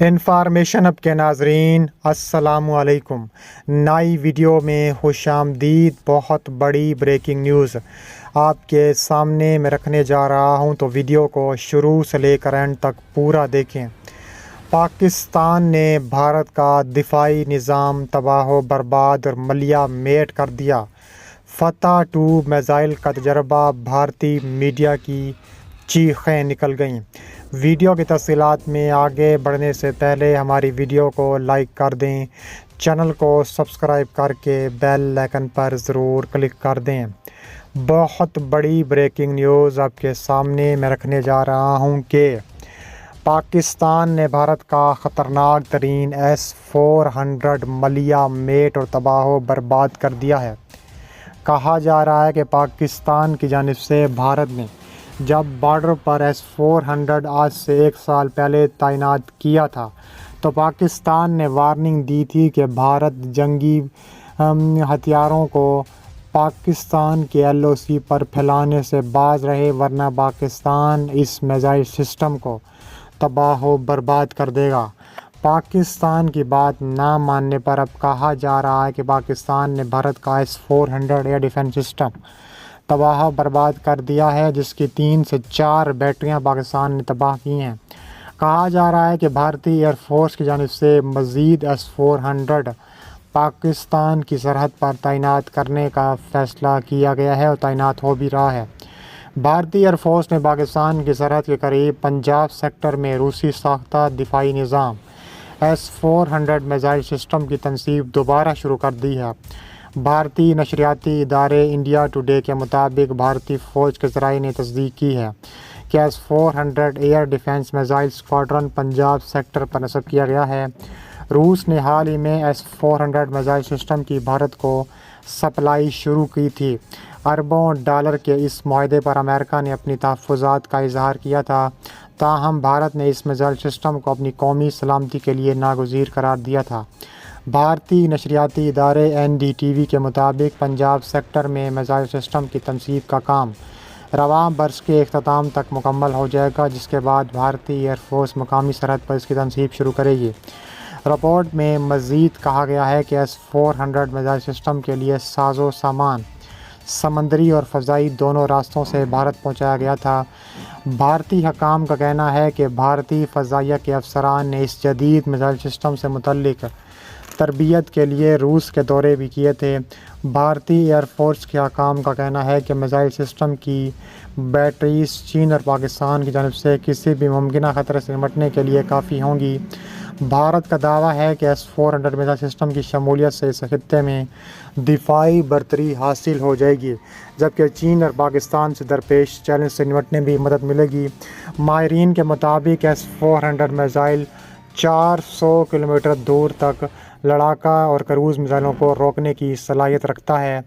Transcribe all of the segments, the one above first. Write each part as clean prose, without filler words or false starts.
Information اب کے ناظرین السلام علیکم۔ نئی ویڈیو میں خوش آمدید۔ بہت بڑی بریکنگ نیوز آپ کے سامنے میں رکھنے جا رہا ہوں، تو ویڈیو کو شروع سے لے کر اینڈ تک پورا دیکھیں۔ پاکستان نے بھارت کا دفاعی نظام تباہ و برباد اور ملیہ میٹ کر دیا۔ فتح 2 میزائل کا تجربہ، بھارتی میڈیا کی چیخیں نکل گئیں۔ ویڈیو کی تفصیلات میں آگے بڑھنے سے پہلے ہماری ویڈیو کو لائک کر دیں، چینل کو سبسکرائب کر کے بیل آئیکن پر ضرور کلک کر دیں۔ بہت بڑی بریکنگ نیوز آپ کے سامنے میں رکھنے جا رہا ہوں کہ پاکستان نے بھارت کا خطرناک ترین S-400 ملیہ میٹ اور تباہ و برباد کر دیا ہے۔ کہا جا رہا ہے کہ پاکستان کی جانب سے بھارت نے جب بارڈر پر S-400 آج سے 1 سال پہلے تعینات کیا تھا، تو پاکستان نے وارننگ دی تھی کہ بھارت جنگی ہتھیاروں کو پاکستان کے LOC پر پھیلانے سے باز رہے، ورنہ پاکستان اس میزائل سسٹم کو تباہ و برباد کر دے گا۔ پاکستان کی بات نہ ماننے پر اب کہا جا رہا ہے کہ پاکستان نے بھارت کا S-400 ایئر ڈیفنس سسٹم تباہ و برباد کر دیا ہے، جس کی 3 سے 4 بیٹریاں پاکستان نے تباہ کی ہیں۔ کہا جا رہا ہے کہ بھارتی ایئر فورس کی جانب سے مزید S-400 پاکستان کی سرحد پر تعینات کرنے کا فیصلہ کیا گیا ہے اور تعینات ہو بھی رہا ہے۔ بھارتی ایئر فورس نے پاکستان کی سرحد کے قریب پنجاب سیکٹر میں روسی ساختہ دفاعی نظام S-400 میزائل سسٹم کی تنصیب دوبارہ شروع کر دی ہے۔ بھارتی نشریاتی ادارے انڈیا ٹوڈے کے مطابق بھارتی فوج کے ذرائع نے تصدیق کی ہے کہ S-400 air defence missile squadron Punjab sector پر نصب کیا گیا ہے۔ روس نے حال ہی میں S-400 میزائل سسٹم کی بھارت کو سپلائی شروع کی تھی۔ اربوں ڈالر کے اس معاہدے پر امریکہ نے اپنی تحفظات کا اظہار کیا تھا، تاہم بھارت نے اس میزائل سسٹم کو اپنی قومی سلامتی کے لیے ناگزیر قرار دیا تھا۔ بھارتی نشریاتی ادارے NDTV کے مطابق پنجاب سیکٹر میں میزائل سسٹم کی تنصیب کا کام رواں برس کے اختتام تک مکمل ہو جائے گا، جس کے بعد بھارتی ایئر فورس مقامی سرحد پر اس کی تنصیب شروع کرے گی۔ رپورٹ میں مزید کہا گیا ہے کہ S-400 میزائل سسٹم کے لیے ساز و سامان سمندری اور فضائی دونوں راستوں سے بھارت پہنچایا گیا تھا۔ بھارتی حکام کا کہنا ہے کہ بھارتی فضائیہ کے افسران نے اس جدید میزائل سسٹم سے متعلق تربیت کے لیے روس کے دورے بھی کیے تھے۔ بھارتی ایئر فورس کے حکام کا کہنا ہے کہ میزائل سسٹم کی بیٹریز چین اور پاکستان کی جانب سے کسی بھی ممکنہ خطرے سے نمٹنے کے لیے کافی ہوں گی۔ بھارت کا دعویٰ ہے کہ S-400 میزائل سسٹم کی شمولیت سے اس خطے میں دفاعی برتری حاصل ہو جائے گی، جبکہ چین اور پاکستان سے درپیش چیلنج سے نمٹنے میں مدد ملے گی۔ ماہرین کے مطابق S-400 میزائل 400 کلومیٹر دور تک لڑاکا اور کروز میزائلوں کو روکنے کی صلاحیت رکھتا ہے۔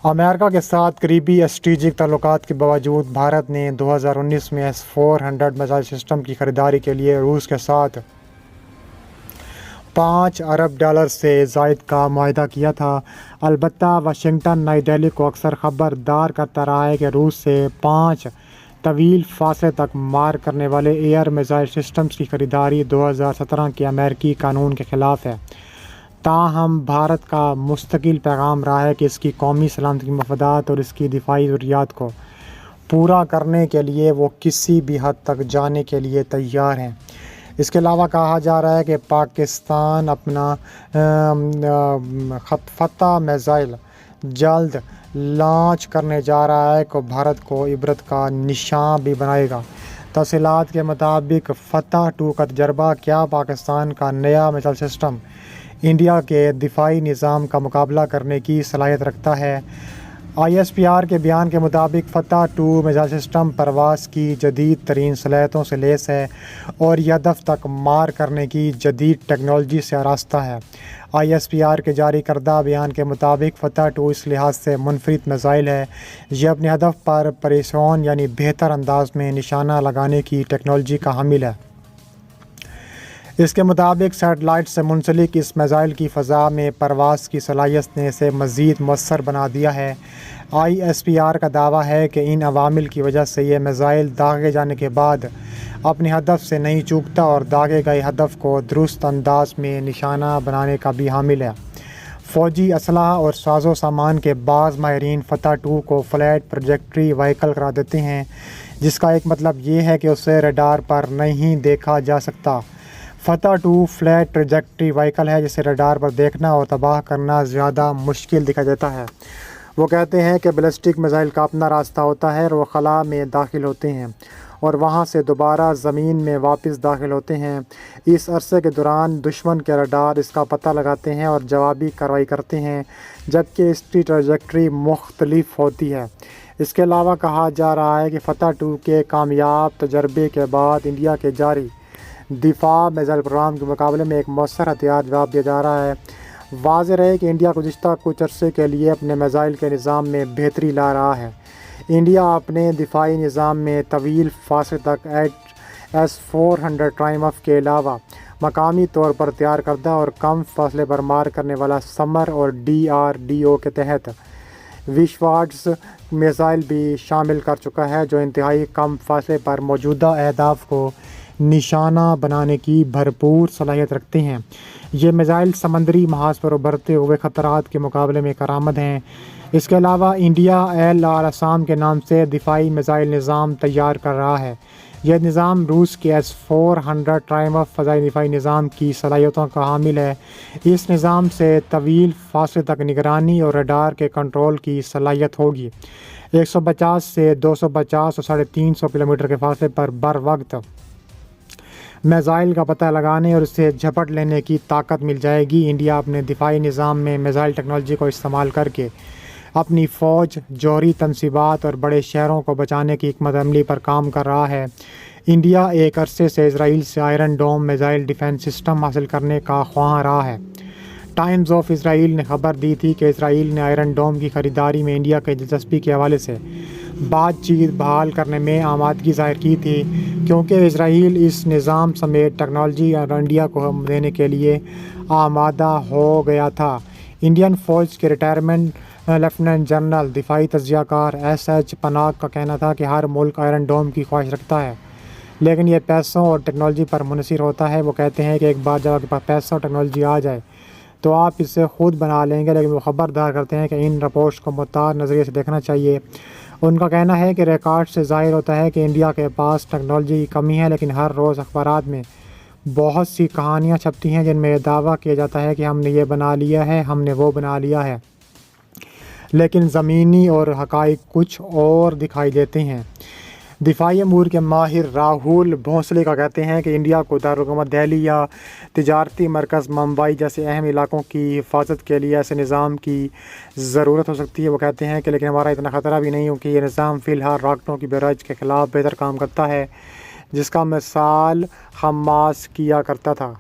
امریکہ کے ساتھ قریبی اسٹریٹجک تعلقات کے باوجود بھارت نے 2019 میں S-400 میزائل سسٹم کی خریداری کے لیے روس کے ساتھ $5 ارب سے زائد کا معاہدہ کیا تھا۔ البتہ واشنگٹن نئی دہلی کو اکثر خبردار کرتا رہا ہے کہ روس سے 5 طویل فاصلے تک مار کرنے والے ایئر میزائل سسٹمز کی خریداری 2017 کے امریکی قانون کے خلاف ہے۔ تاہم بھارت کا مستقل پیغام رہا ہے کہ اس کی قومی سلامتی کے مفادات اور اس کی دفاعی ضروریات کو پورا کرنے کے لیے وہ کسی بھی حد تک جانے کے لیے تیار ہیں۔ اس کے علاوہ کہا جا رہا ہے کہ پاکستان اپنا فتح میزائل جلد لانچ کرنے جا رہا ہے کہ بھارت کو عبرت کا نشان بھی بنائے گا۔ تفصیلات کے مطابق فتح 2 کا تجربہ کیا پاکستان کا نیا میزائل سسٹم انڈیا کے دفاعی نظام کا مقابلہ کرنے کی صلاحیت رکھتا ہے۔ ISPR کے بیان کے مطابق فتح 2 میزائل سسٹم پرواز کی جدید ترین صلاحیتوں سے لیس ہے اور یہ ہدف تک مار کرنے کی جدید ٹیکنالوجی سے آراستہ ہے۔ ISPR کے جاری کردہ بیان کے مطابق فتح 2 اس لحاظ سے منفرد میزائل ہے، یہ اپنے ہدف پر پریسیون یعنی بہتر انداز میں نشانہ لگانے کی ٹیکنالوجی کا حامل ہے۔ اس کے مطابق سیٹلائٹ سے منسلک اس میزائل کی فضا میں پرواز کی صلاحیت نے اسے مزید مؤثر بنا دیا ہے۔ ISPR کا دعویٰ ہے کہ ان عوامل کی وجہ سے یہ میزائل داغے جانے کے بعد اپنے ہدف سے نہیں چوکتا اور داغے گئے ہدف کو درست انداز میں نشانہ بنانے کا بھی حامل ہے۔ فوجی اسلحہ اور ساز و سامان کے بعض ماہرین فتح 2 کو فلیٹ ٹریجیکٹری وہیکل قرار دیتے ہیں، جس کا ایک مطلب یہ ہے کہ اسے ریڈار پر نہیں دیکھا جا سکتا۔ فتح 2 فلیٹ ٹریجیکٹری وہیکل ہے جسے ریڈار پر دیکھنا اور تباہ کرنا زیادہ مشکل دکھائی دیتا ہے۔ وہ کہتے ہیں کہ بیلسٹک میزائل کا اپنا راستہ ہوتا ہے اور وہ خلا میں داخل ہوتے ہیں اور وہاں سے دوبارہ زمین میں واپس داخل ہوتے ہیں۔ اس عرصے کے دوران دشمن کے ریڈار اس کا پتہ لگاتے ہیں اور جوابی کارروائی کرتے ہیں، جبکہ اس کی ٹریجیکٹری مختلف ہوتی ہے۔ اس کے علاوہ کہا جا رہا ہے کہ فتح 2 کے کامیاب تجربے کے بعد انڈیا کے جاری دفاع میزائل پروگرام کے مقابلے میں ایک مؤثر ہتھیار جواب دیا جا رہا ہے۔ واضح رہے کہ انڈیا گزشتہ کچھ عرصے کے لیے اپنے میزائل کے نظام میں بہتری لا رہا ہے۔ انڈیا اپنے دفاعی نظام میں طویل فاصلے تک S-400 ٹرائمف کے علاوہ مقامی طور پر تیار کردہ اور کم فاصلے پر مار کرنے والا سمر اور DRDO کے تحت وشواٹس میزائل بھی شامل کر چکا ہے، جو انتہائی کم فاصلے پر موجودہ اہداف کو نشانہ بنانے کی بھرپور صلاحیت رکھتے ہیں۔ یہ میزائل سمندری محاذ پر ابھرتے ہوئے خطرات کے مقابلے میں کارآمد ہیں۔ اس کے علاوہ انڈیا LRASAM کے نام سے دفاعی میزائل نظام تیار کر رہا ہے۔ یہ نظام روس کے S-400 ٹرائمف فضائی دفاعی نظام کی صلاحیتوں کا حامل ہے۔ اس نظام سے طویل فاصلے تک نگرانی اور ریڈار کے کنٹرول کی صلاحیت ہوگی۔ 150 سے 250 اور 350 کلومیٹر کے فاصلے پر بر وقت میزائل کا پتہ لگانے اور اسے جھپٹ لینے کی طاقت مل جائے گی۔ انڈیا اپنے دفاعی نظام میں میزائل ٹیکنالوجی کو استعمال کر کے اپنی فوج، جوہری تنصیبات اور بڑے شہروں کو بچانے کی حکمت عملی پر کام کر رہا ہے۔ انڈیا ایک عرصے سے اسرائیل سے Iron Dome missile defence system حاصل کرنے کا خواہاں رہا ہے۔ ٹائمز آف اسرائیل نے خبر دی تھی کہ اسرائیل نے آئرن ڈوم کی خریداری میں انڈیا کی دلچسپی کے حوالے سے بات چیت بحال کرنے میں آمادگی ظاہر کی تھی، کیونکہ اسرائیل اس نظام سمیت ٹیکنالوجی اور انڈیا کو دینے کے لیے آمادہ ہو گیا تھا۔ انڈین فوج کے ریٹائرمنٹ لیفٹیننٹ جنرل دفاعی تجزیہ کار SH پناگ کا کہنا تھا کہ ہر ملک آئرن ڈوم کی خواہش رکھتا ہے، لیکن یہ پیسوں اور ٹیکنالوجی پر منحصر ہوتا ہے۔ وہ کہتے ہیں کہ ایک بار جب آپ کے پاس پیسہ اور ٹیکنالوجی آ جائے تو آپ اسے خود بنا لیں گے، لیکن وہ خبردار کرتے ہیں کہ ان رپورٹس کو محتاط نظریے سے دیکھنا چاہیے۔ ان کا کہنا ہے کہ ریکارڈ سے ظاہر ہوتا ہے کہ انڈیا کے پاس ٹیکنالوجی کی کمی ہے، لیکن ہر روز اخبارات میں بہت سی کہانیاں چھپتی ہیں جن میں یہ دعویٰ کیا جاتا ہے کہ ہم نے یہ بنا لیا ہے، ہم نے وہ بنا لیا ہے، لیکن زمینی اور حقائق کچھ اور دکھائی دیتے ہیں۔ دفاعی امور کے ماہر راہول بھونسلے کا کہتے ہیں کہ انڈیا کو دارالحکومت دہلی یا تجارتی مرکز ممبئی جیسے اہم علاقوں کی حفاظت کے لیے ایسے نظام کی ضرورت ہو سکتی ہے۔ وہ کہتے ہیں کہ لیکن ہمارا اتنا خطرہ بھی نہیں، کیونکہ یہ نظام فی الحال راکٹوں کی بیرج کے خلاف بہتر کام کرتا ہے، جس کا مثال حماس کیا کرتا تھا۔